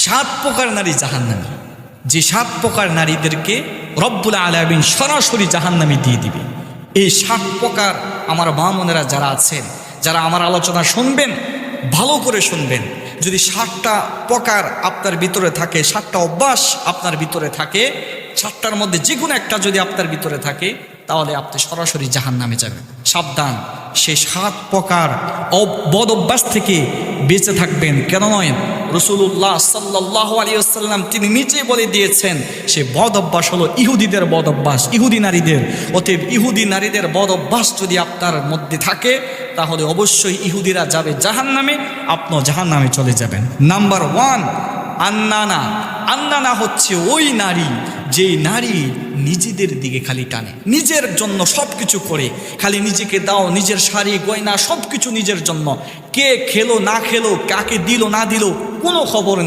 7 প্রকার নারী জাহান্নামী, যে 7 প্রকার নারীদেরকে রব্বুল আলামিন সরাসরি জাহান্নামী দিয়ে দিবে। এই 7 প্রকার আমার মা বোনেরা যারা আছেন, যারা আমার আলোচনা শুনবেন, ভালো করে শুনবেন। যদি 7টা প্রকার আপনার ভিতরে থাকে, 7টা অভ্যাস আপনার ভিতরে থাকে, 7টার মধ্যে যে কোনো একটা যদি আপনার ভিতরে থাকে, তাহলে আপনি সরাসরি জাহান্নামে যাবেন। সাবধান, সে 7 প্রকার বদ অভ্যাস থেকে বেঁচে থাকবেন। কেন নয়, রাসূলুল্লাহ সাল্লাল্লাহু আলাইহি ওয়াসাল্লাম তিনি নিজেই বলে দিয়েছেন, সে বদ অভ্যাস হলো ইহুদিদের বদ অভ্যাস, ইহুদি নারীদের। অতএব ইহুদি নারীদের বদ অভ্যাস যদি আপনার মধ্যে থাকে, তাহলে অবশ্যই ইহুদিরা যাবে জাহান্নামে, আপনিও জাহান্নামে চলে যাবেন। নাম্বার 1, আন্নানা। আন্নানা হচ্ছে ওই নারী, যেই নারী নিজেদের দিকে খালি টানে, নিজের জন্য সব কিছু করে, খালি নিজেকে দাও, নিজের শাড়ি গয়না সব কিছু নিজের জন্য। কে খেলো না খেলো, কাকে দিল না দিল, কোনো খবর নেই।